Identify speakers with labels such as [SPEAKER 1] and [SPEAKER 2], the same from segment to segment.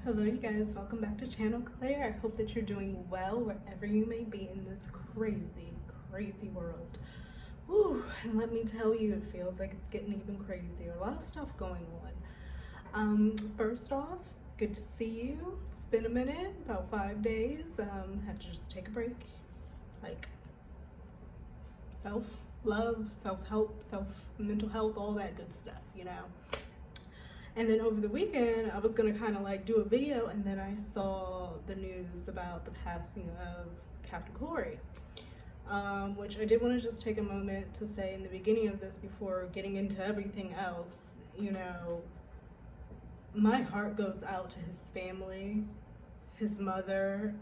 [SPEAKER 1] Hello you guys, welcome back to Channel Claire. I hope that you're doing well wherever you may be in this crazy world. Whew, and let me tell you, it feels like it's getting even crazier. A lot of stuff going on. First off, good to see you. It's been a minute, about 5 days. Had to just take a break. Like self-love, self-help, mental health, all that good stuff, you know. And then over the weekend, I was gonna kind of like do a video, and then I saw the news about the passing of Captain Kori, which I did want to just take a moment to say in the beginning of this before getting into everything else. You know, my heart goes out to his family, his mother,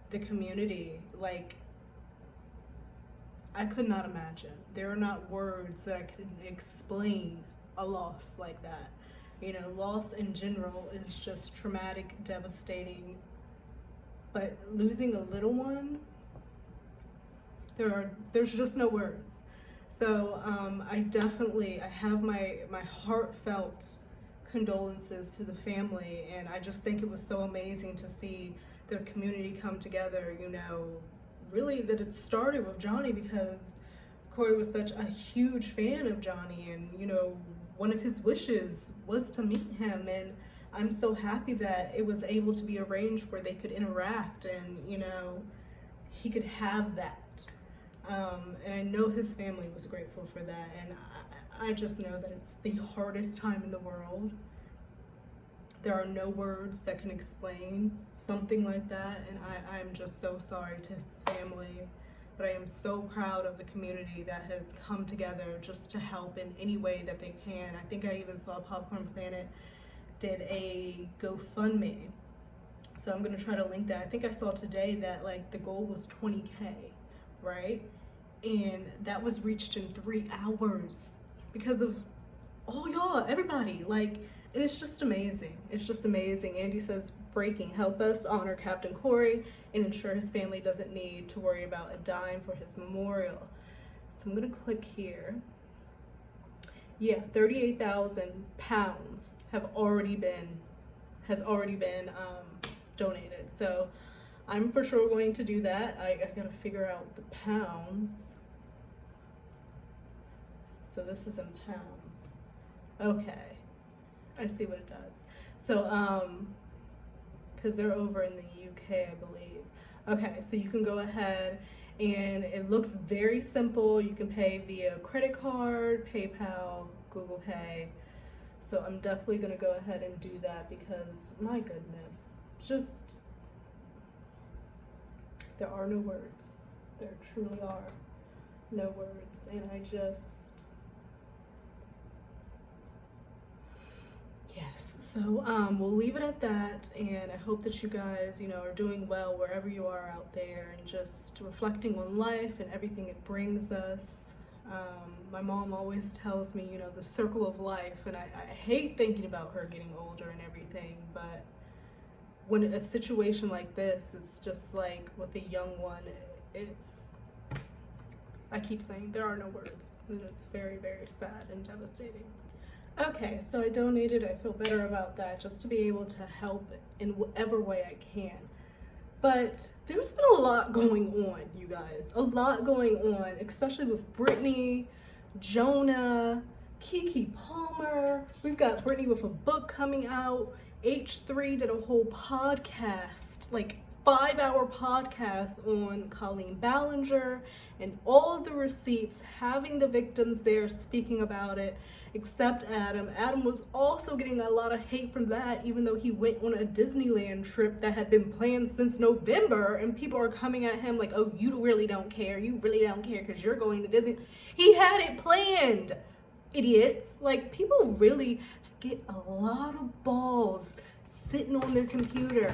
[SPEAKER 1] the community. Like, I could not imagine. There are not words that I can explain a loss like that. You know, loss in general is just traumatic, devastating, but losing a little one, there's just no words. So I have my heartfelt condolences to the family, and I just think it was so amazing to see the community come together. You know, really that it started with Johnny, because Kori was such a huge fan of Johnny, and you know, one of his wishes was to meet him, and I'm so happy that it was able to be arranged where they could interact, and you know, he could have that. And I know his family was grateful for that, and I just know that it's the hardest time in the world. There are no words that can explain something like that, and I'm just so sorry to his family. But I am so proud of the community that has come together just to help in any way that they can. I think I even saw Popcorn Planet did a GoFundMe. So I'm gonna try to link that. I think I saw today that like the goal was 20K, right? And that was reached in 3 hours because of all y'all, everybody. Like, and it's just amazing. It's just amazing. Andy says, breaking, help us honor Captain Kori and ensure his family doesn't need to worry about a dime for his memorial. So I'm gonna click here. Yeah, 38,000 pounds has already been donated. So I'm for sure going to do that. I gotta figure out the pounds. So this is in pounds. Okay, I see what it does. So because they're over in the UK, I believe. Okay, so you can go ahead, and it looks very simple. You can pay via credit card, PayPal, Google Pay. So I'm definitely gonna go ahead and do that, because my goodness, just, there are no words. There truly are no words, and I just, yes. So we'll leave it at that, and I hope that you guys, you know, are doing well wherever you are out there, and just reflecting on life and everything it brings us. My mom always tells me, you know, the circle of life, and I hate thinking about her getting older and everything, but when a situation like this is just like with a young one, I keep saying there are no words, and it's very, very sad and devastating. Okay, so I donated. I feel better about that, just to be able to help in whatever way I can. But there's been a lot going on, you guys. A lot going on, especially with Britney, Jonah, Keke Palmer. We've got Britney with a book coming out. H3 did a whole podcast, like 5-hour podcast on Colleen Ballinger and all of the receipts, having the victims there speaking about it, except Adam. Adam was also getting a lot of hate from that, even though he went on a Disneyland trip that had been planned since November, and people are coming at him like, oh, you really don't care. You really don't care because you're going to Disney. He had it planned, idiots. Like, people really get a lot of balls sitting on their computer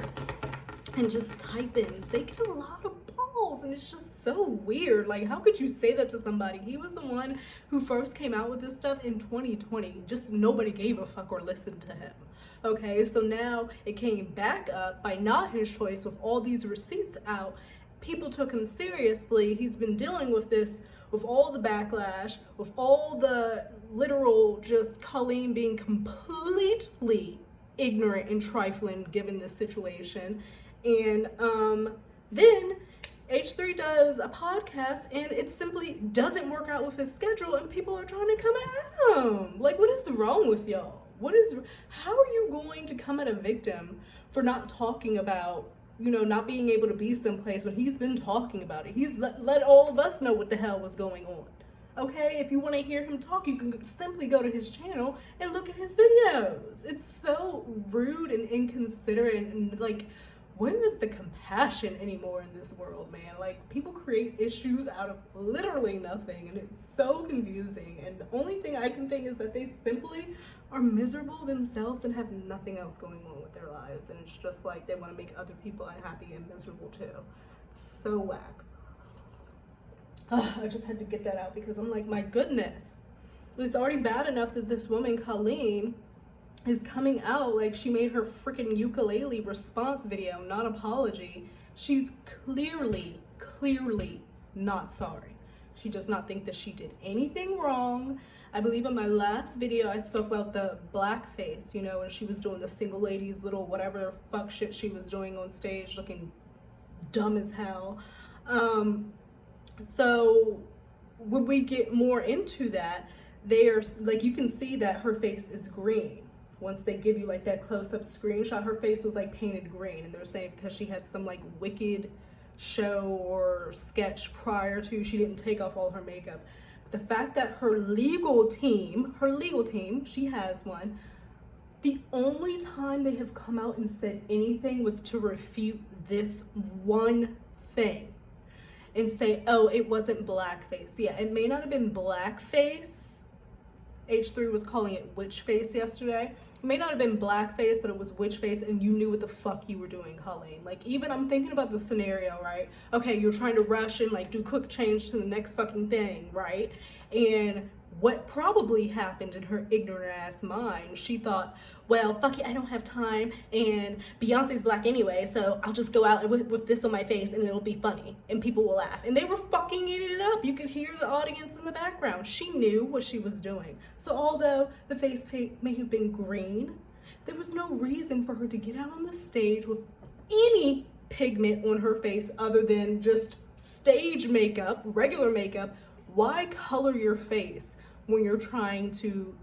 [SPEAKER 1] and just typing. They get a lot of balls, and it's just so weird. Like, how could you say that to somebody? He was the one who first came out with this stuff in 2020. Just nobody gave a fuck or listened to him. Okay, so now it came back up by not his choice with all these receipts out. People took him seriously. He's been dealing with this, with all the backlash, with all the literal just Colleen being completely ignorant and trifling given this situation. And then H3 does a podcast and it simply doesn't work out with his schedule and people are trying to come at him. Like, what is wrong with y'all? How are you going to come at a victim for not talking about, not being able to be someplace when he's been talking about it? He's let all of us know what the hell was going on. Okay, if you want to hear him talk, you can simply go to his channel and look at his videos. It's so rude and inconsiderate and like, where is the compassion anymore in this world, man? Like, people create issues out of literally nothing, and it's so confusing. And the only thing I can think is that they simply are miserable themselves and have nothing else going on with their lives. And it's just like they want to make other people unhappy and miserable too. It's so whack. I just had to get that out because I'm like, my goodness. It's already bad enough that this woman, Colleen, is coming out like she made her freaking ukulele response video, not apology. She's clearly not sorry. She does not think that she did anything wrong. I believe in my last video I spoke about the blackface, when she was doing the single ladies little whatever fuck shit she was doing on stage, looking dumb as hell. So when we get more into that, they are like, you can see that her face is green. Once they give you like that close-up screenshot, her face was like painted green, and they're saying because she had some like wicked show or sketch prior to, she didn't take off all her makeup. But the fact that her legal team, she has one, the only time they have come out and said anything was to refute this one thing and say, oh, it wasn't blackface. Yeah, it may not have been blackface. H3 was calling it witch face yesterday. It may not have been blackface, but it was witch face, and you knew what the fuck you were doing, Colleen. Like, even I'm thinking about the scenario, right? Okay, you're trying to rush and like do quick change to the next fucking thing, right? And what probably happened in her ignorant ass mind, she thought, well, fuck it, I don't have time, and Beyonce's black anyway, so I'll just go out with this on my face and it'll be funny and people will laugh. And they were fucking eating it up. You could hear the audience in the background. She knew what she was doing. So although the face paint may have been green, there was no reason for her to get out on the stage with any pigment on her face other than just stage makeup, regular makeup. Why color your face when you're trying to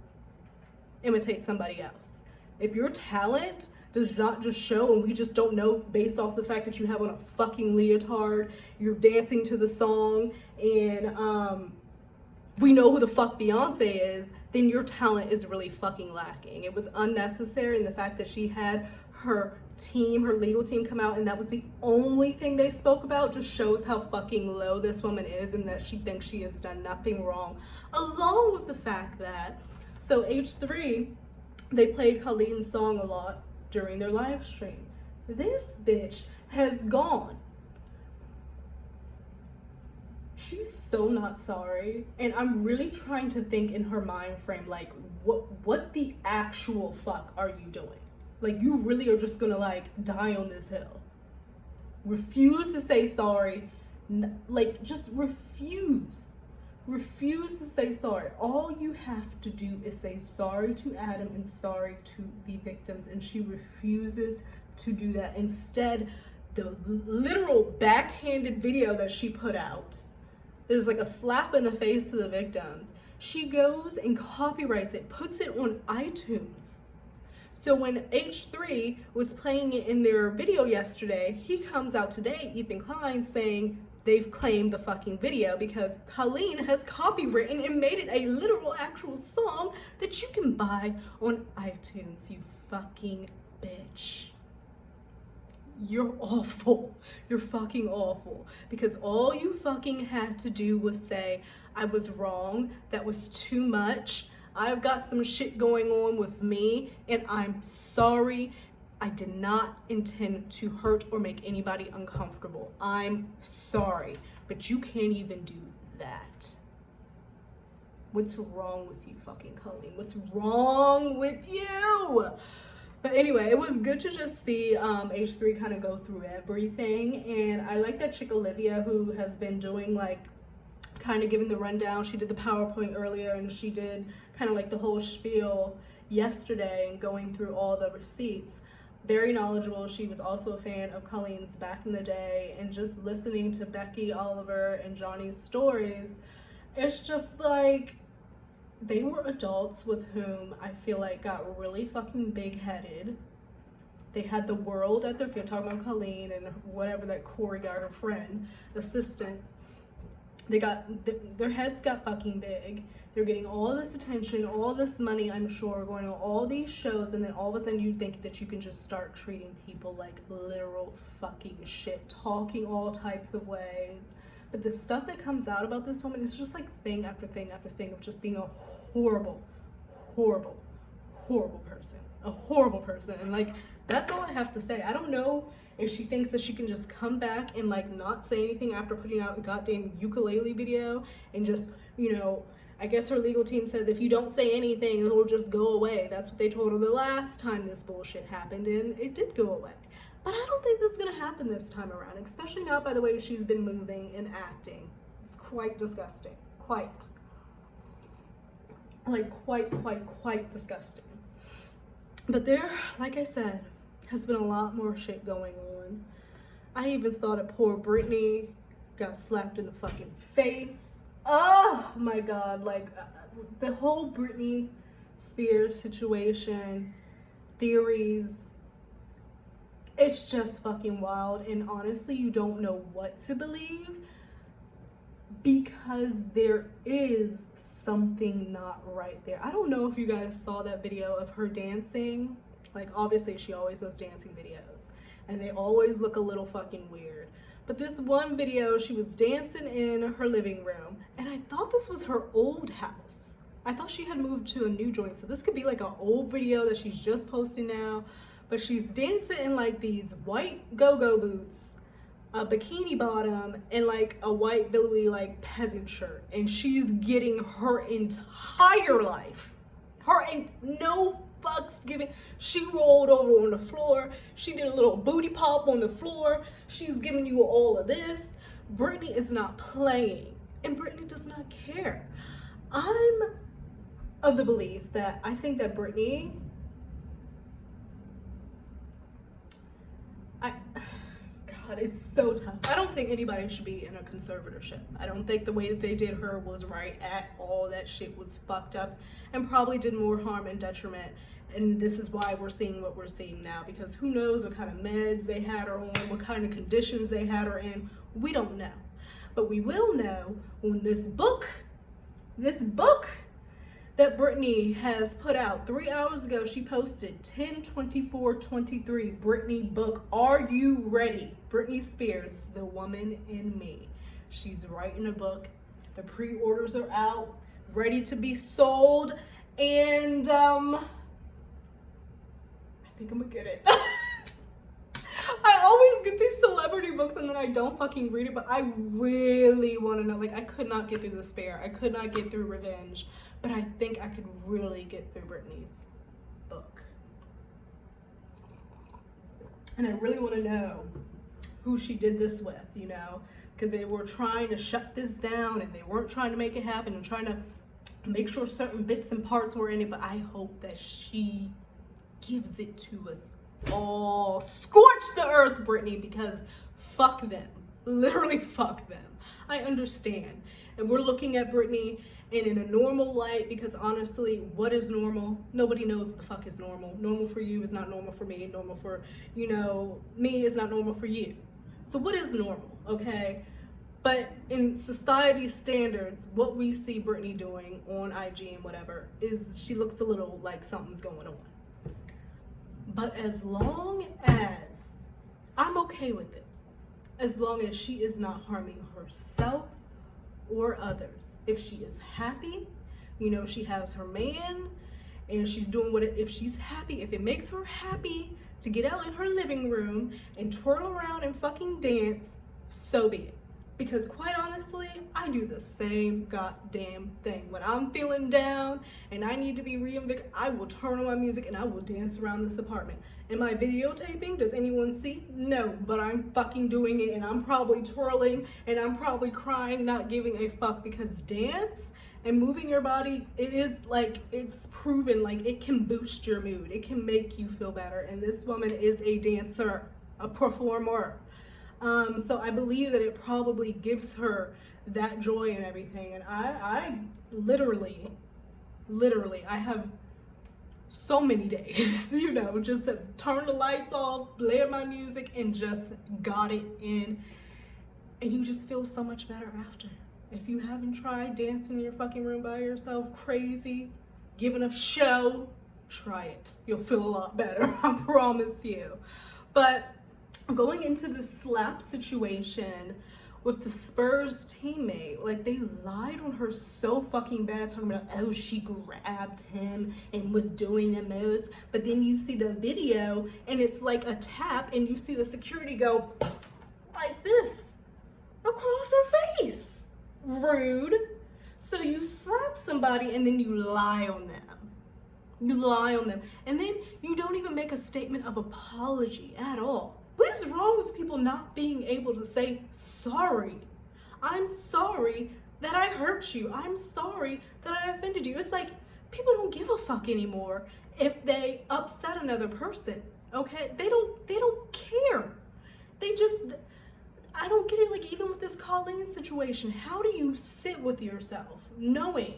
[SPEAKER 1] imitate somebody else? If your talent does not just show, and we just don't know based off the fact that you have on a fucking leotard, you're dancing to the song, and we know who the fuck Beyonce is, then your talent is really fucking lacking. It was unnecessary, and the fact that she had her team, her legal team, come out and that was the only thing they spoke about just shows how fucking low this woman is and that she thinks she has done nothing wrong. Along with the fact that, so H3, they played Colleen's song a lot during their live stream. This bitch has gone. She's so not sorry, and I'm really trying to think in her mind frame, like, what the actual fuck are you doing? Like, you really are just gonna like die on this hill. Refuse to say sorry. Like, just refuse to say sorry. All you have to do is say sorry to Adam and sorry to the victims, and she refuses to do that. Instead, the literal backhanded video that she put out, there's like a slap in the face to the victims. She goes and copyrights it, puts it on iTunes. So when H3 was playing it in their video yesterday, he comes out today, Ethan Klein, saying they've claimed the fucking video because Colleen has copywritten and made it a literal actual song that you can buy on iTunes, you fucking bitch. You're awful. You're fucking awful. Because all you fucking had to do was say, I was wrong, that was too much, I've got some shit going on with me, and I'm sorry. I did not intend to hurt or make anybody uncomfortable. I'm sorry. But you can't even do that. What's wrong with you, fucking Colleen? What's wrong with you? But anyway, it was good to just see H3 kind of go through everything. And I like that chick Olivia, who has been doing like kind of giving the rundown. She did the PowerPoint earlier, and she did kind of like the whole spiel yesterday and going through all the receipts. Very knowledgeable. She was also a fan of Colleen's back in the day, and just listening to Becky, Oliver, and Johnny's stories, it's just like they were adults with whom I feel like got really fucking big-headed. They had the world at their feet. Talking about Colleen and whatever that Kori got, her friend, assistant. They got, their heads got fucking big. They're getting all this attention, all this money, I'm sure, going on all these shows, and then all of a sudden you think that you can just start treating people like literal fucking shit, talking all types of ways. But the stuff that comes out about this woman is just like thing after thing after thing of just being a horrible, horrible, horrible person. A horrible person. And like, that's all I have to say. I don't know if she thinks that she can just come back and like not say anything after putting out a goddamn ukulele video and just, you know, I guess her legal team says if you don't say anything, it'll just go away. That's what they told her the last time this bullshit happened, and it did go away. But I don't think that's gonna happen this time around, especially not by the way she's been moving and acting. It's quite disgusting. Quite disgusting. But there, like I said, has been a lot more shit going on. I even saw that poor Britney got slapped in the fucking face. Oh my God, like the whole Britney Spears situation, theories, it's just fucking wild. And honestly, you don't know what to believe because there is something not right there. I don't know if you guys saw that video of her dancing. Like, obviously she always does dancing videos and they always look a little fucking weird. But this one video, she was dancing in her living room, and I thought this was her old house. I thought she had moved to a new joint, so this could be like an old video that she's just posting now. But she's dancing in like these white go-go boots, a bikini bottom, and like a white billowy like peasant shirt. And she's getting her entire life. No fucks given. She rolled over on the floor. She did a little booty pop on the floor. She's giving you all of this. Britney is not playing, and Britney does not care. I'm of the belief that I think that Britney, God, it's so tough. I don't think anybody should be in a conservatorship. I don't think the way that they did her was right at all. That shit was fucked up and probably did more harm and detriment. And this is why we're seeing what we're seeing now, because who knows what kind of meds they had her on, what kind of conditions they had her in. We don't know. But we will know when this book that Britney has put out 3 hours ago, she posted 10/24/23, Britney book, are you ready? Britney Spears, The Woman in Me. She's writing a book. The pre-orders are out, ready to be sold, and I think I'm gonna get it. I always get these celebrity books and then I don't fucking read it, but I really want to know. Like, I could not get through The Spare. I could not get through Revenge, but I think I could really get through Britney's book. And I really want to know who she did this with, you know, because they were trying to shut this down and they weren't trying to make it happen and trying to make sure certain bits and parts were in it, but I hope that she gives it to us all. Scorch the earth, Britney, because fuck them. Literally fuck them. I understand. And we're looking at Britney and in a normal light, because honestly, what is normal? Nobody knows what the fuck is normal. Normal for you is not normal for me. Normal for, you know, me is not normal for you. So what is normal, okay? But in society standards, what we see Britney doing on IG and whatever is she looks a little like something's going on. But as long as I'm okay with it, as long as she is not harming herself or others. If she is happy, you know, she has her man and she's doing what if she's happy, if it makes her happy to get out in her living room and twirl around and fucking dance, so be it. Because quite honestly, I do the same goddamn thing. When I'm feeling down and I need to be reinvigorated, I will turn on my music and I will dance around this apartment. Am I videotaping? Does anyone see? No, but I'm fucking doing it, and I'm probably twirling and I'm probably crying, not giving a fuck, because dance And moving your body, it is like, it's proven, like it can boost your mood. It can make you feel better. And this woman is a dancer, a performer. So I believe that it probably gives her that joy and everything. And I literally, I have so many days, you know, just to turn the lights off, blare my music, and just got it in. And you just feel so much better after. If you haven't tried dancing in your fucking room by yourself, crazy, giving a show, try it. You'll feel a lot better, I promise you. But going into the slap situation with the Spurs teammate, like they lied on her so fucking bad, talking about, oh, she grabbed him and was doing the most. But then you see the video and it's like a tap and you see the security go like this across her face. Rude. So you slap somebody and then you lie on them. You lie on them. And then you don't even make a statement of apology at all. What is wrong with people not being able to say sorry? I'm sorry that I hurt you. I'm sorry that I offended you. It's like people don't give a fuck anymore if they upset another person. Okay? They don't care. They just, I don't get it. Like, even with this Colleen situation, how do you sit with yourself knowing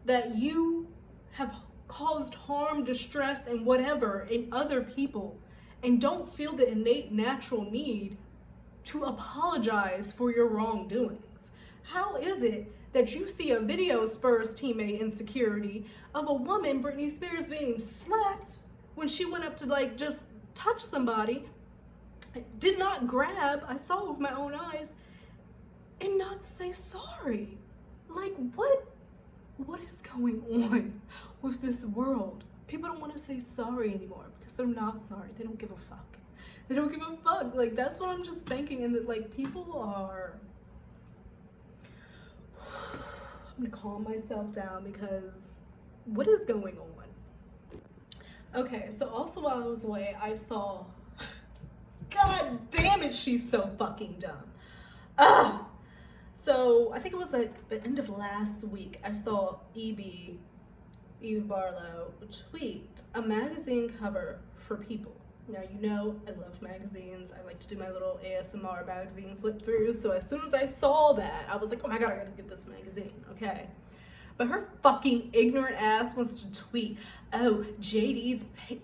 [SPEAKER 1] that you have caused harm, distress, and whatever in other people, and don't feel the innate natural need to apologize for your wrongdoings? How is it that you see a video Spurs teammate in security of a woman, Britney Spears, being slapped when she went up to like just touch somebody, did not grab, I saw with my own eyes, and not say sorry? Like, what is going on with this world? People don't want to say sorry anymore because they're not sorry. They don't give a fuck. They don't give a fuck. Like, that's what I'm just thinking. And that, like, people are, I'm gonna calm myself down because what is going on? Okay, so also while I was away, I saw, God damn it, she's so fucking dumb. Ugh. So I think it was like the end of last week, I saw Eve Barlow tweet a magazine cover for People. Now, you know, I love magazines. I like to do my little ASMR magazine flip through. So as soon as I saw that, I was like, oh my God, I gotta get this magazine, okay? But her fucking ignorant ass wants to tweet, oh,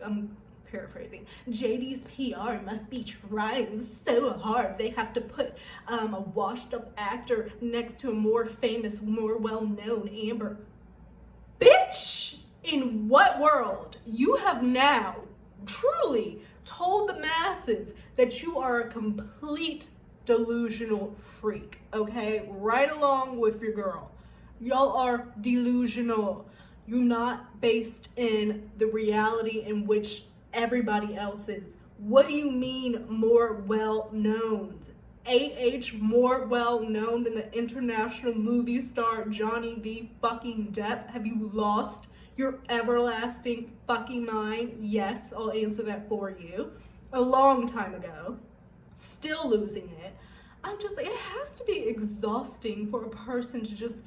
[SPEAKER 1] I'm paraphrasing, JD's PR must be trying so hard. They have to put a washed up actor next to a more famous, more well-known Amber. Bitch, in what world? You have now truly told the masses that you are a complete delusional freak, okay? Right along with your girl. Y'all are delusional. You're not based in the reality in which everybody else is. What do you mean more well-known? More well-known than the international movie star Johnny the fucking Depp? Have you lost your everlasting fucking mind? Yes, I'll answer that for you. A long time ago. Still losing it. I'm just like, it has to be exhausting for a person to just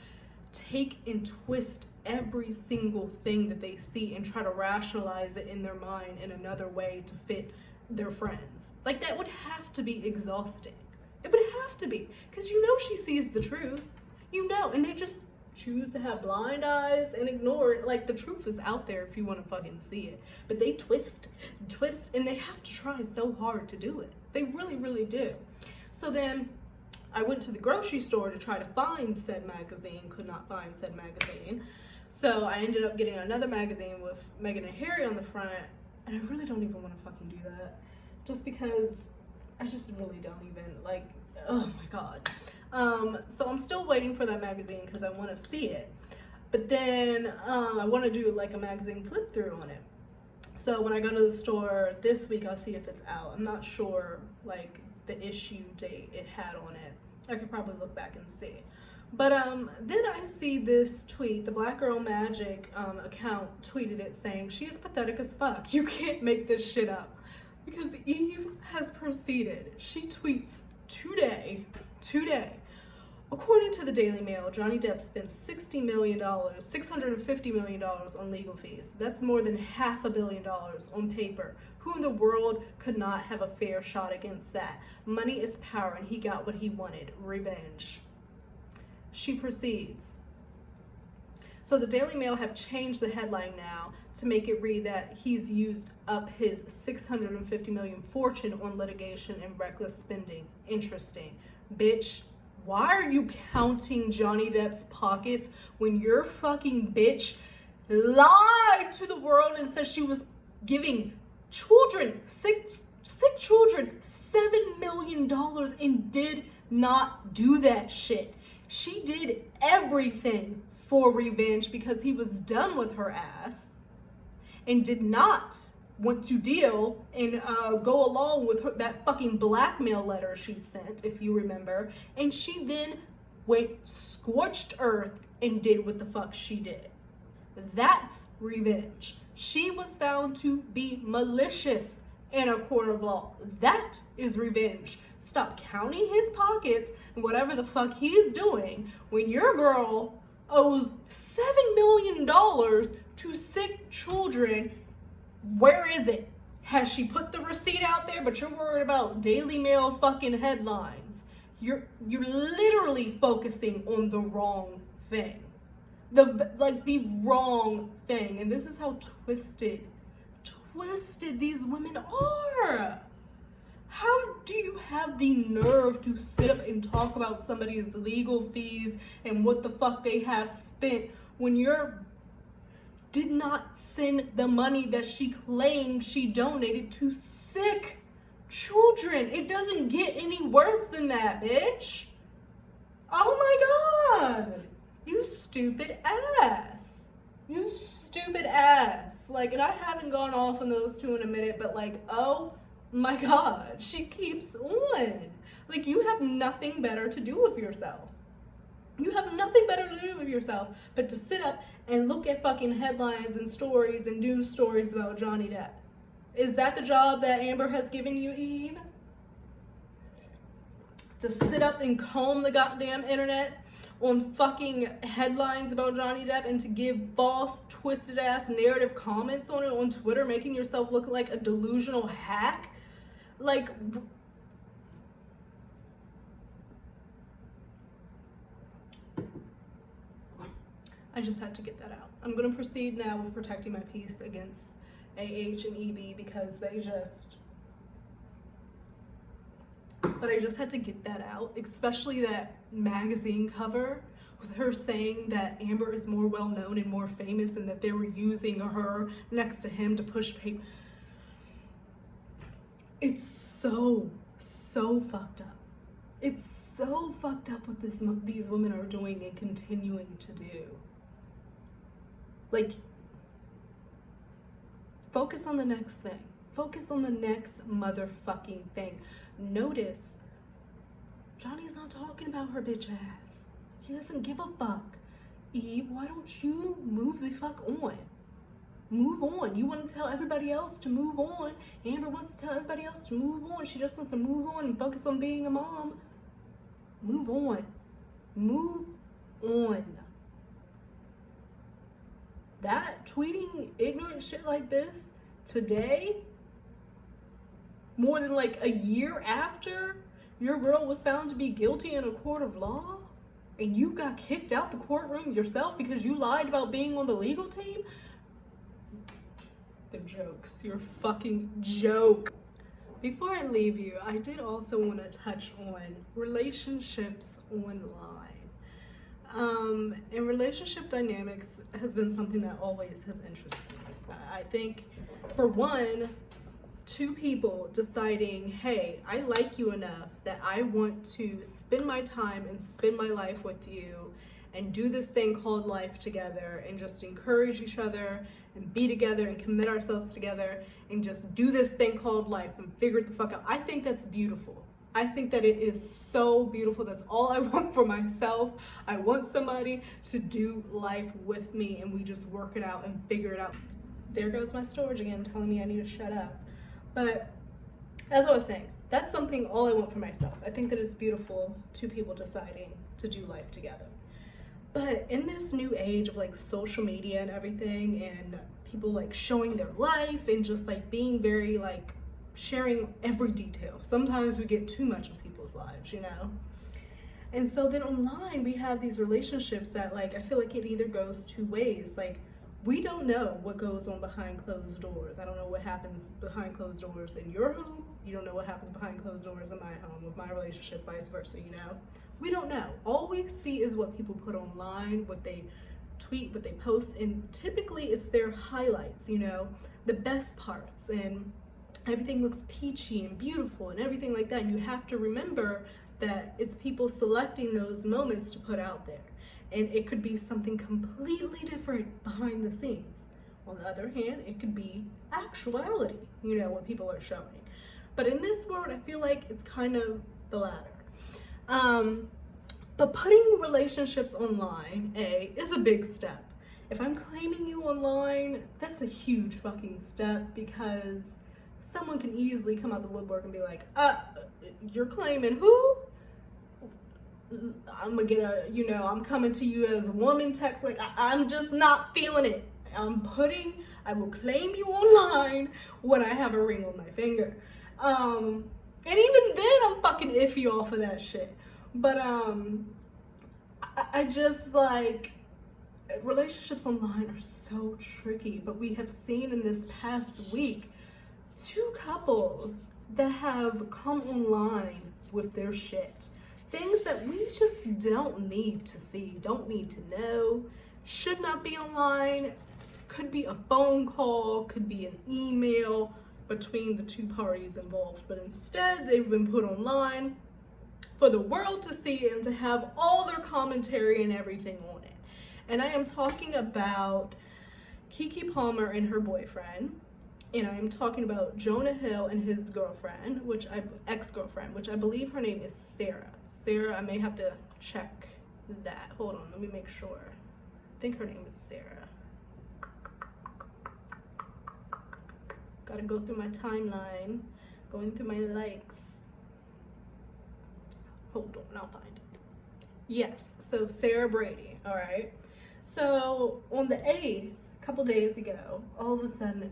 [SPEAKER 1] take and twist every single thing that they see and try to rationalize it in their mind in another way to fit their friends. Like, that would have to be exhausting. It would have to be, because you know she sees the truth, you know, and they just choose to have blind eyes and ignore it. Like, the truth is out there if you want to fucking see it, but they twist, and they have to try so hard to do it. They really, really do. So then I went to the grocery store to try to find said magazine, could not find said magazine. So I ended up getting another magazine with Meghan and Harry on the front, and I really don't even want to fucking do that, just because I just really don't even, like, oh my God. So I'm still waiting for that magazine because I want to see it, but then I want to do like a magazine flip through on it. So when I go to the store this week, I'll see if it's out. I'm not sure like the issue date it had on it. I could probably look back and see. But then I see this tweet. The Black Girl Magic account tweeted it saying, she is pathetic as fuck. You can't make this shit up. Because Eve has proceeded. She tweets today, According to the Daily Mail, Johnny Depp spent $60 million, $650 million on legal fees. That's more than $500 million on paper. Who in the world could not have a fair shot against that? Money is power, and he got what he wanted, revenge. She proceeds. So the Daily Mail have changed the headline now to make it read that he's used up his $650 million fortune on litigation and reckless spending. Interesting. Bitch, why are you counting Johnny Depp's pockets when your fucking bitch lied to the world and said she was giving children, sick children, $7 million and did not do that shit? She did everything for revenge because he was done with her ass and did not want to deal and go along with her, that fucking blackmail letter she sent, if you remember. And she then went scorched earth and did what the fuck she did. That's revenge. She was found to be malicious in a court of law. That is revenge. Stop counting his pockets and whatever the fuck he's doing when your girl owes $7 million to sick children. Where is it? Has she put the receipt out there? But you're worried about Daily Mail fucking headlines. You're literally focusing on the wrong thing. The wrong thing. And this is how twisted these women are. How do you have the nerve to sit up and talk about somebody's legal fees and what the fuck they have spent when you're did not send the money that she claimed she donated to sick children? It doesn't get any worse than that, bitch. Oh my God. You stupid ass. You stupid ass. Like, and I haven't gone off on those two in a minute, but like, oh my God, she keeps on. Like, you have nothing better to do with yourself. You have nothing better to do with yourself but to sit up and look at fucking headlines and stories and news stories about Johnny Depp. Is that the job that Amber has given you, Eve? To sit up and comb the goddamn internet on fucking headlines about Johnny Depp and to give false, twisted ass narrative comments on it on Twitter, making yourself look like a delusional hack? Like, I just had to get that out. I'm going to proceed now with protecting my peace against AH and EB because but I just had to get that out, especially that magazine cover with her saying that Amber is more well known and more famous and that they were using her next to him to push paper. It's so fucked up. It's so fucked up what these women are doing and continuing to do. Like, focus on the next thing. Focus on the next motherfucking thing. Notice, Johnny's not talking about her bitch ass. He doesn't give a fuck. Eve, why don't you move the fuck on? Move on. You want to tell everybody else to move on. Amber wants to tell everybody else to move on. She just wants to move on and focus on being a mom. Move on. Move on. That tweeting ignorant shit like this today, more than like a year after your girl was found to be guilty in a court of law, and you got kicked out the courtroom yourself because you lied about being on the legal team? The jokes. You're a fucking joke. Before I leave you, I did also want to touch on relationships online. And relationship dynamics has been something that always has interested me. I think, for one, two people deciding, hey, I like you enough that I want to spend my time and spend my life with you and do this thing called life together and just encourage each other and be together and commit ourselves together and just do this thing called life and figure it the fuck out. I think that's beautiful. I think that it is so beautiful. That's all I want for myself. I want somebody to do life with me and we just work it out and figure it out. There goes my storage again telling me I need to shut up. But as I was saying, that's something all I want for myself. I think that it's beautiful, two people deciding to do life together. But in this new age of like social media and everything, and people like showing their life and just like being very like sharing every detail, sometimes we get too much of people's lives, you know? And so then online we have these relationships that like, I feel like it either goes two ways. Like, we don't know what goes on behind closed doors. I don't know what happens behind closed doors in your home. You don't know what happens behind closed doors in my home, with my relationship, vice versa, you know? We don't know. All we see is what people put online, what they tweet, what they post, and typically it's their highlights, you know, the best parts, and everything looks peachy and beautiful and everything like that. And you have to remember that it's people selecting those moments to put out there. And it could be something completely different behind the scenes. On the other hand, it could be actuality, you know, what people are showing. But in this world, I feel like it's kind of the latter. But putting relationships online, is a big step. If I'm claiming you online, that's a huge fucking step, because someone can easily come out the woodwork and be like, you're claiming who? I'm gonna get a, you know, I'm coming to you as a woman text, like, I'm just not feeling it. I will claim you online when I have a ring on my finger. And even then, I'm fucking iffy off of that shit. But I just like, relationships online are so tricky. But we have seen in this past week 2 couples that have come online with their shit. Things that we just don't need to see, don't need to know, should not be online. Could be a phone call, could be an email between the 2 parties involved, but instead they've been put online for the world to see and to have all their commentary and everything on it. And I am talking about Keke Palmer and her boyfriend, and I am talking about Jonah Hill and his girlfriend, ex-girlfriend, which I believe her name is Sarah. Sarah, I may have to check that. Hold on, let me make sure. I think her name is Sarah. Gotta go through my timeline, going through my likes. Hold on, I'll find it. Yes, so Sarah Brady, all right? So on the 8th, a couple days ago, all of a sudden,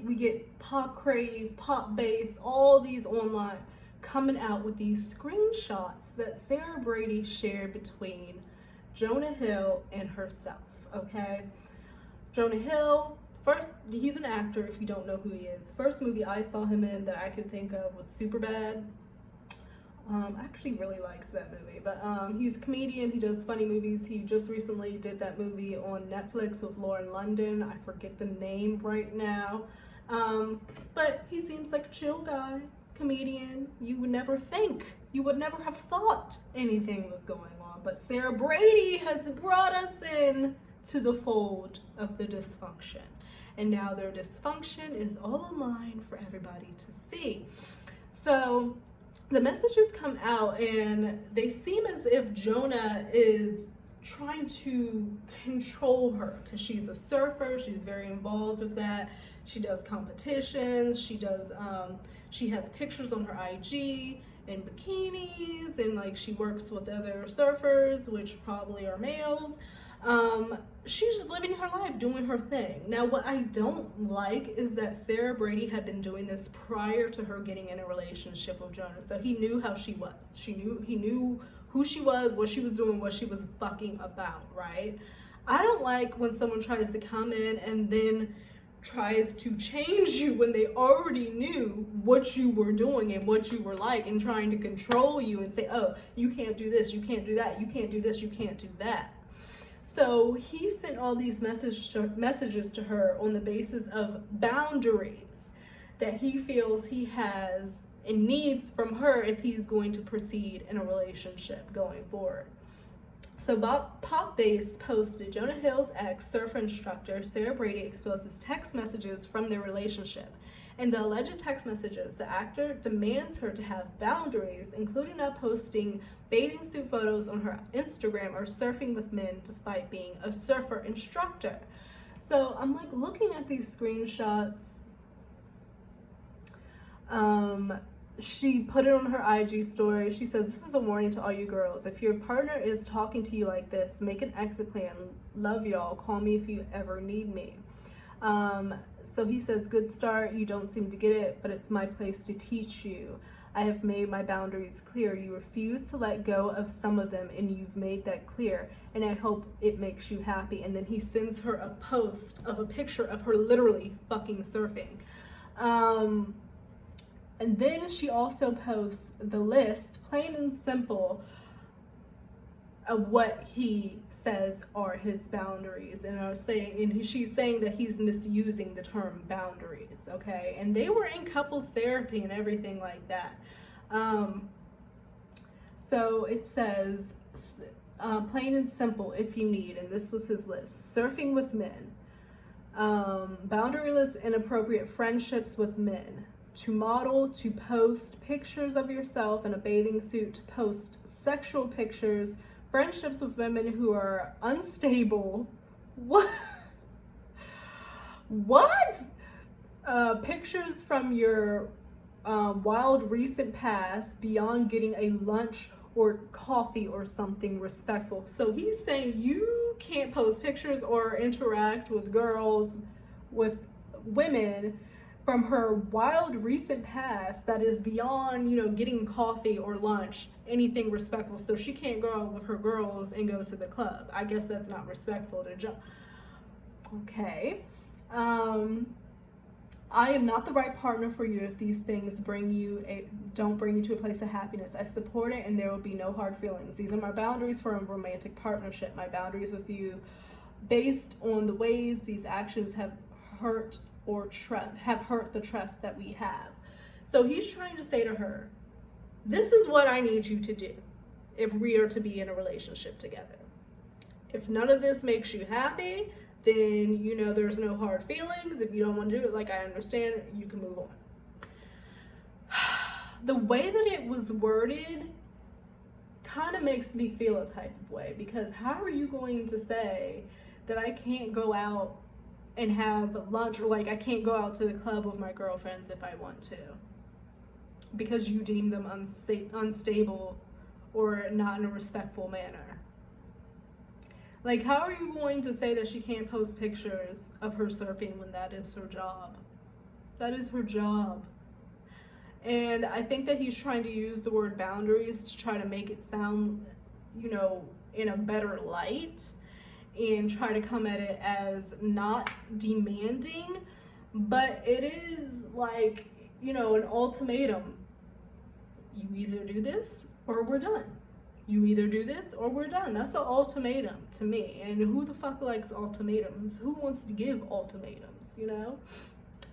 [SPEAKER 1] we get Pop Crave, Pop Bass, all these online coming out with these screenshots that Sarah Brady shared between Jonah Hill and herself, okay? Jonah Hill, first, he's an actor if you don't know who he is. First movie I saw him in that I could think of was Superbad. I actually really liked that movie, but he's a comedian, he does funny movies. He just recently did that movie on Netflix with Lauren London. I forget the name right now, but he seems like a chill guy, comedian. You would never have thought anything was going on, but Sarah Brady has brought us in to the fold of the dysfunction, and now their dysfunction is all online for everybody to see. So the messages come out and they seem as if Jonah is trying to control her, because she's a surfer, she's very involved with that. She does competitions, she has pictures on her IG in bikinis, and like she works with other surfers, which probably are males. She's just living her life, doing her thing. Now, what I don't like is that Sarah Brady had been doing this prior to her getting in a relationship with Jonah. So he knew how she was. He knew who she was, what she was doing, what she was fucking about, right? I don't like when someone tries to come in and then tries to change you when they already knew what you were doing and what you were like, and trying to control you and say, oh, you can't do this, you can't do that, you can't do this, you can't do that. So he sent all these messages to her on the basis of boundaries that he feels he has and needs from her if he's going to proceed in a relationship going forward. So Pop Bass posted, Jonah Hill's ex, surfer instructor Sarah Brady, exposes text messages from their relationship. In the alleged text messages, the actor demands her to have boundaries, including not posting bathing suit photos on her Instagram or surfing with men despite being a surfer instructor. So I'm like looking at these screenshots. she put it on her IG story. She says, "This is a warning to all you girls. If your partner is talking to you like this, make an exit plan. Love y'all. Call me if you ever need me." So he says, "Good start. You don't seem to get it, but it's my place to teach you. I have made my boundaries clear. You refuse to let go of some of them, and you've made that clear. And I hope it makes you happy." And then he sends her a post of a picture of her literally fucking surfing. And then she also posts the list, plain and simple, of what he says are his boundaries. And she's saying that he's misusing the term boundaries, okay? And they were in couples therapy and everything like that. So it says, plain and simple, if you need, and this was his list: surfing with men, boundaryless inappropriate friendships with men, to model, to post pictures of yourself in a bathing suit, to post sexual pictures, friendships with women who are unstable. What? What? Pictures from your wild recent past beyond getting a lunch or coffee or something respectful. So he's saying you can't post pictures or interact with girls, with women from her wild recent past that is beyond, getting coffee or lunch, anything respectful. So she can't go out with her girls and go to the club. I guess that's not respectful to jump. Okay. I am not the right partner for you if these things don't bring you to a place of happiness. I support it, and there will be no hard feelings. These are my boundaries for a romantic partnership. My boundaries with you, based on the ways these actions have hurt the trust that we have. So he's trying to say to her, this is what I need you to do if we are to be in a relationship together. If none of this makes you happy, then there's no hard feelings. If you don't want to do it, like, I understand, you can move on. The way that it was worded kind of makes me feel a type of way, because how are you going to say that I can't go out and have lunch, or like I can't go out to the club with my girlfriends if I want to, because you deem them unstable or not in a respectful manner? Like, how are you going to say that she can't post pictures of her surfing when that is her job? That is her job. And I think that he's trying to use the word boundaries to try to make it sound, in a better light, and try to come at it as not demanding, but it is like, an ultimatum. You either do this or we're done. You either do this or we're done. That's an ultimatum to me. And who the fuck likes ultimatums? Who wants to give ultimatums,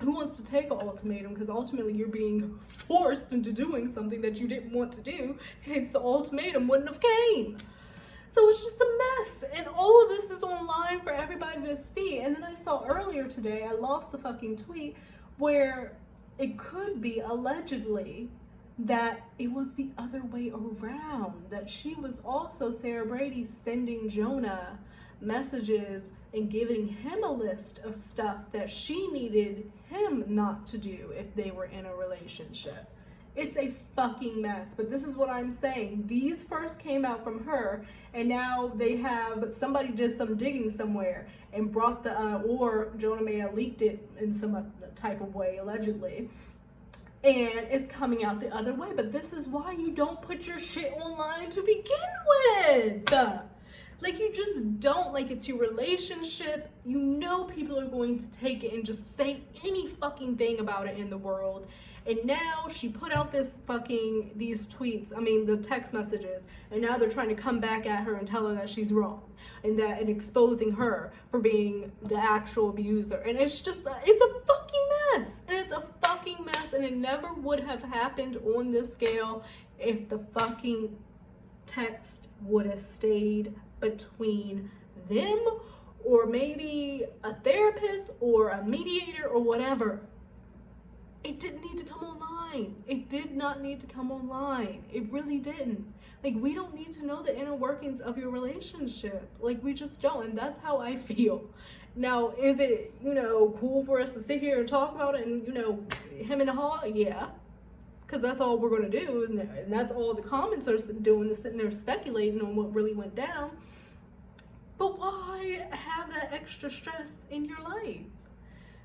[SPEAKER 1] Who wants to take an ultimatum? Because ultimately you're being forced into doing something that you didn't want to do. Hence the ultimatum wouldn't have came. So it's just a mess. And all of this is online for everybody to see. And then I saw earlier today, I lost the fucking tweet, where it could be allegedly that it was the other way around, that she was also, Sarah Brady, sending Jonah messages and giving him a list of stuff that she needed him not to do if they were in a relationship. It's a fucking mess. But this is what I'm saying. These first came out from her, and now somebody did some digging somewhere and brought or Jonah may have leaked it in some type of way, allegedly, and it's coming out the other way. But this is why you don't put your shit online to begin with. Like, you just don't. Like, it's your relationship. People are going to take it and just say any fucking thing about it in the world. And now she put out these tweets, the text messages, and now they're trying to come back at her and tell her that she's wrong, and exposing her for being the actual abuser. And it's a fucking mess. And it's a fucking mess, and it never would have happened on this scale if the fucking text would have stayed between them, or maybe a therapist or a mediator or whatever. It didn't need to come online. It did not need to come online. It really didn't. Like, we don't need to know the inner workings of your relationship. Like, we just don't. And that's how I feel. Now, is it, cool for us to sit here and talk about it and, him in the hall? Yeah. because that's all we're going to do, and that's all the comments are doing, is sitting there speculating on what really went down. But why have that extra stress in your life?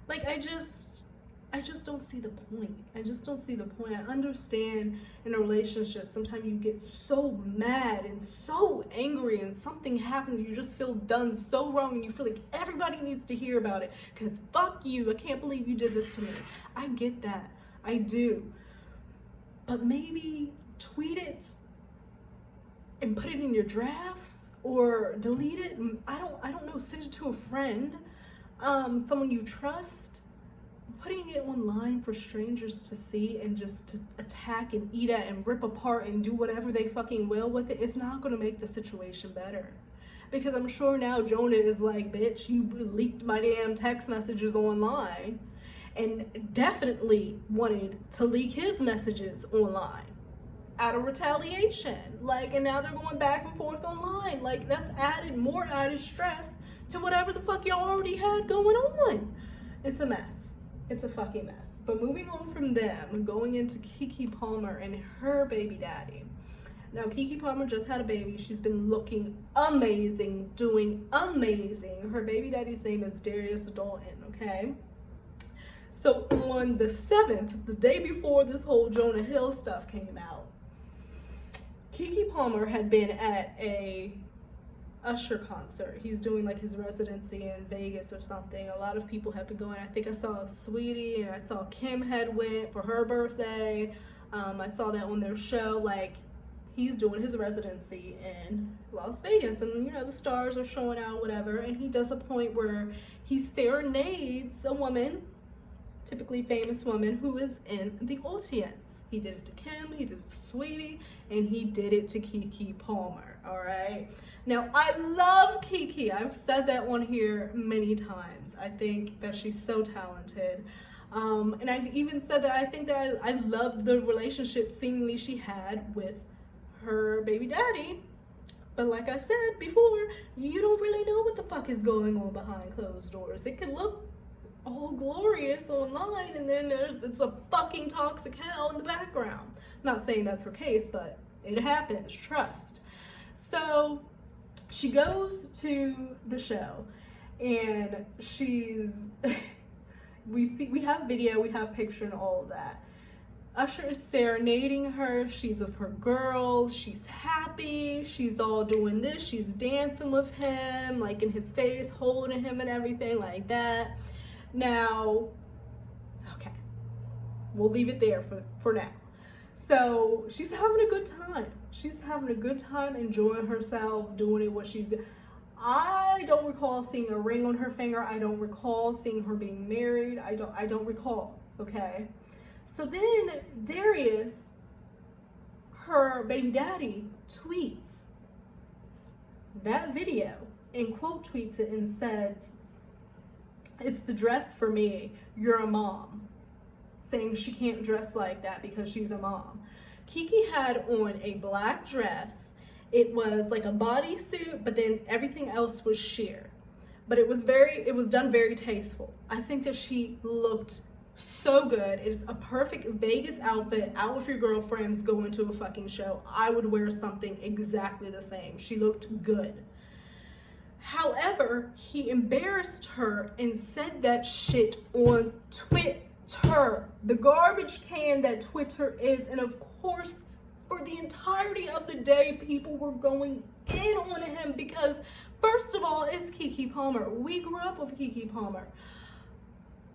[SPEAKER 1] Like, I just don't see the point. I just don't see the point. I understand in a relationship, sometimes you get so mad and so angry and something happens, you just feel done so wrong and you feel like everybody needs to hear about it because fuck you, I can't believe you did this to me. I get that. I do. But maybe tweet it and put it in your drafts or delete it. I don't know, send it to a friend, someone you trust. Putting it online for strangers to see and just to attack and eat at and rip apart and do whatever they fucking will with it, it's not going to make the situation better. Because I'm sure now Jonah is like, bitch, you leaked my damn text messages online, and definitely wanted to leak his messages online out of retaliation. Like, and now they're going back and forth online. Like, that's more added stress to whatever the fuck y'all already had going on. It's a mess. It's a fucking mess. But moving on from them, going into Keke Palmer and her baby daddy. Now, Keke Palmer just had a baby. She's been looking amazing, doing amazing. Her baby daddy's name is Darius Dalton, okay? So on the 7th, the day before this whole Jonah Hill stuff came out, Keke Palmer had been at a Usher concert. He's doing like his residency in Vegas or something. A lot of people have been going. I think I saw Sweetie and I saw Kim had went for her birthday. I saw that on their show. Like, he's doing his residency in Las Vegas, and you know, the stars are showing out, whatever, and he does a point where he serenades a woman, typically famous woman, who is in the audience. He did it to Kim, he did it to Sweetie, and he did it to Keke Palmer, all right? Now, I love Keke. I've said that on here many times. I think that she's so talented. And I've even said that I think that I loved the relationship seemingly she had with her baby daddy. But like I said before, you don't really know what the fuck is going on behind closed doors. It can look all glorious online, and then it's a fucking toxic hell in the background. I'm not saying that's her case, but it happens, trust. So she goes to the show, and we have video, we have picture and all of that. Usher is serenading her. She's with her girls. She's happy. She's all doing this. She's dancing with him, like in his face, holding him and everything like that. Now, okay, we'll leave it there for now. So she's having a good time. She's having a good time, enjoying herself, doing what she's doing. I don't recall seeing a ring on her finger. I don't recall seeing her being married. I don't recall, okay? So then Darius, her baby daddy, tweets that video and quote tweets it and says, "It's the dress for me, you're a mom," saying she can't dress like that because she's a mom. Keke had on a black dress. It was like a bodysuit, but then everything else was sheer. But it was done very tasteful. I think that she looked so good. It's a perfect Vegas outfit, out with your girlfriends, going to a fucking show. I would wear something exactly the same. She looked good. However, he embarrassed her and said that shit on Twitter, the garbage can that Twitter is. And of course, for the entirety of the day, people were going in on him because, first of all, it's Keke Palmer. We grew up with Keke Palmer.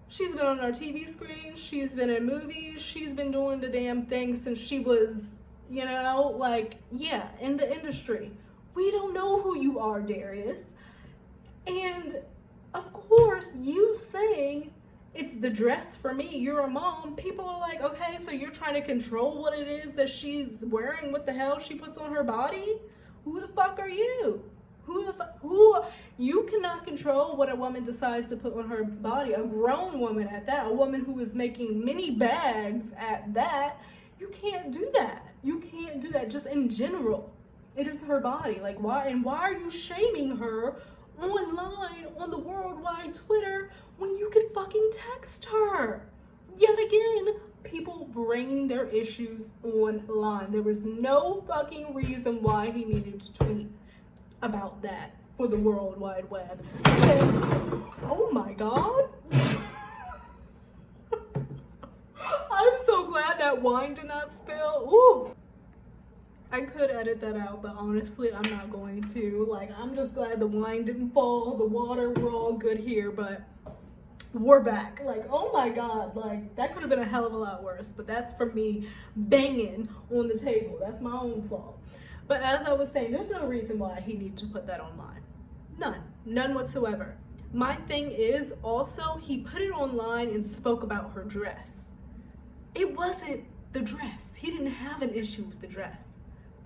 [SPEAKER 1] She's been on our TV screen. She's been in movies. She's been doing the damn thing since she was, you know, like, yeah, in the industry. We don't know who you are, Darius. And of course, you saying it's the dress for me, you're a mom, people are like, okay, so you're trying to control what it is that she's wearing, what the hell she puts on her body? Who the fuck are you? You cannot control what a woman decides to put on her body, a grown woman at that, a woman who is making mini bags at that. You can't do that. You can't do that just in general. It is her body. Like, why are you shaming her online on the worldwide Twitter when you could fucking text her? Yet again, people bringing their issues online. There was no fucking reason why he needed to tweet about that for the World Wide Web. And, oh my God. I'm so glad that wine did not spill. Ooh. I could edit that out, but honestly, I'm not going to. Like, I'm just glad the wine didn't fall, the water, we're all good here, but we're back. Like, oh my God, like, that could have been a hell of a lot worse, but that's from me banging on the table. That's my own fault. But as I was saying, there's no reason why he needed to put that online. None whatsoever. My thing is also, he put it online and spoke about her dress. It wasn't the dress. He didn't have an issue with the dress.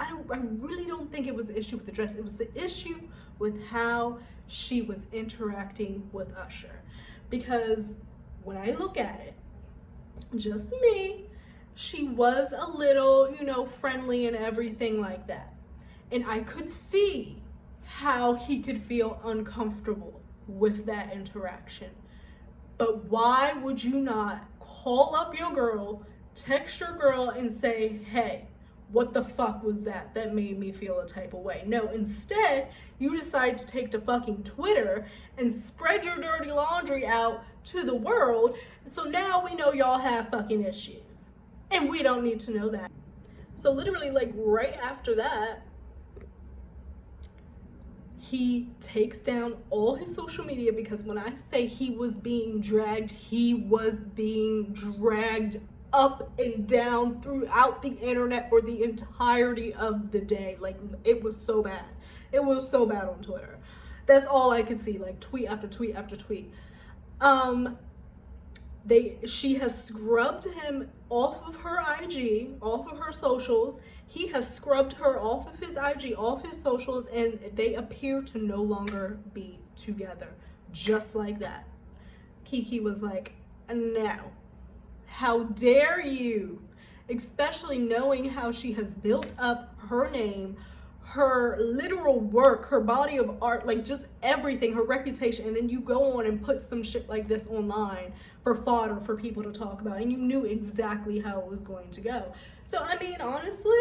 [SPEAKER 1] I really don't think it was the issue with the dress. It was the issue with how she was interacting with Usher. Because when I look at it, just me, she was a little, friendly and everything like that. And I could see how he could feel uncomfortable with that interaction. But why would you not call up your girl, text your girl and say, hey, what the fuck was that made me feel a type of way? No, instead, you decide to take to fucking Twitter and spread your dirty laundry out to the world. So now we know y'all have fucking issues. And we don't need to know that. So literally, like, right after that, he takes down all his social media, because when I say he was being dragged, he was being dragged up and down throughout the internet for the entirety of the day. Like, it was so bad. It was so bad on Twitter. That's all I could see, like tweet after tweet after tweet. She has scrubbed him off of her IG, off of her socials. He has scrubbed her off of his IG, off his socials, and they appear to no longer be together. Just like that. Kiki was like, no. How dare you? Especially knowing how she has built up her name, her literal work, her body of art, like just everything, her reputation, and then you go on and put some shit like this online for fodder for people to talk about, and you knew exactly how it was going to go. So I mean, honestly,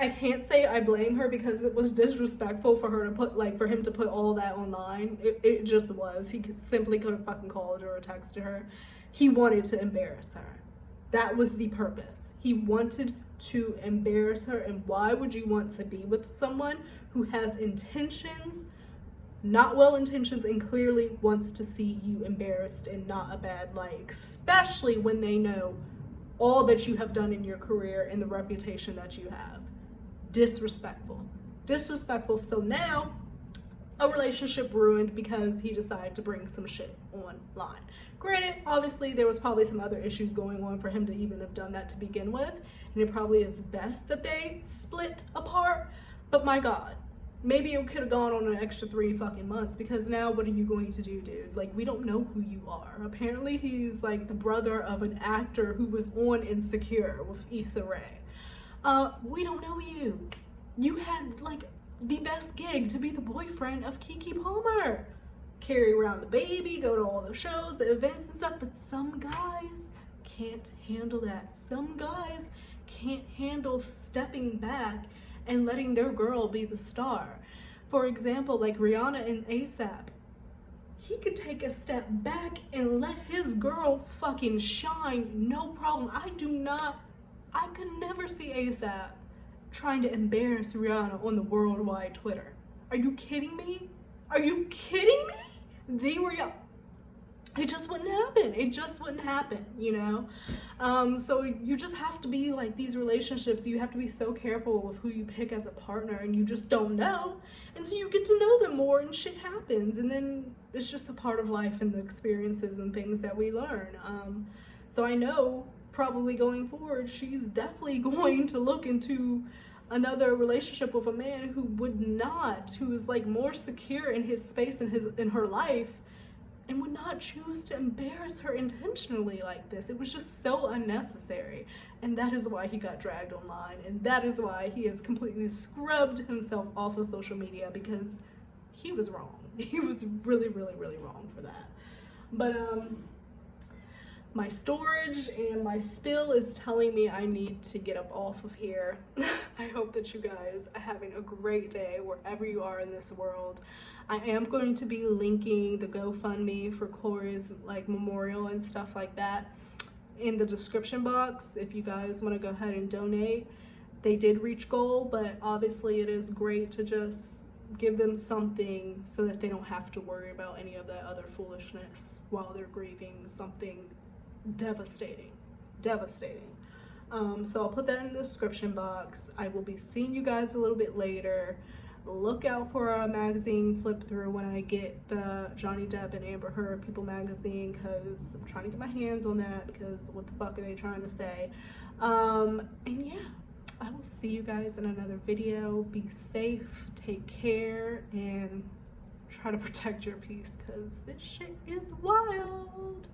[SPEAKER 1] I can't say I blame her, because it was disrespectful for her to put, like, for him to put all that online. It just was. He simply could have fucking called her or texted her. He wanted to embarrass her. That was the purpose. He wanted to embarrass her. And why would you want to be with someone who has intentions, not well intentions, and clearly wants to see you embarrassed and not a bad light, especially when they know all that you have done in your career and the reputation that you have? Disrespectful. So now a relationship ruined because he decided to bring some shit online. Granted, obviously there was probably some other issues going on for him to even have done that to begin with, and it probably is best that they split apart. But my God, maybe it could have gone on an extra 3 fucking months, because now what are you going to do, dude? Like, we don't know who you are. Apparently he's like the brother of an actor who was on Insecure with Issa Rae. We don't know you. You had like the best gig to be the boyfriend of Keke Palmer. Carry around the baby, go to all the shows, the events and stuff, but some guys can't handle that. Some guys can't handle stepping back and letting their girl be the star. For example, like Rihanna and ASAP. He could take a step back and let his girl fucking shine, no problem. I could never see ASAP trying to embarrass Rihanna on the worldwide Twitter. Are you kidding me? Are you kidding me? It just wouldn't happen. So you just have to be like, these relationships, you have to be so careful with who you pick as a partner, and you just don't know until you get to know them more and shit happens. And then it's just a part of life and the experiences and things that we learn. So I know probably going forward, she's definitely going to look into another relationship with a man who is like more secure in his space and in her life, and would not choose to embarrass her intentionally like this. It was just so unnecessary. And that is why he got dragged online, and that is why he has completely scrubbed himself off of social media, because he was wrong. He was really, really, really wrong for that. But my storage and my spill is telling me I need to get up off of here. I hope that you guys are having a great day wherever you are in this world. I am going to be linking the GoFundMe for Kori's like memorial and stuff like that in the description box if you guys want to go ahead and donate. They did reach goal, but obviously it is great to just give them something so that they don't have to worry about any of that other foolishness while they're grieving something devastating. So I'll put that in the description box. I will be seeing you guys a little bit later. Look out for a magazine flip through when I get the Johnny Depp and Amber Heard People magazine, because I'm trying to get my hands on that, because what the fuck are they trying to say? And yeah, I will see you guys in another video. Be safe, take care, and try to protect your peace, because this shit is wild.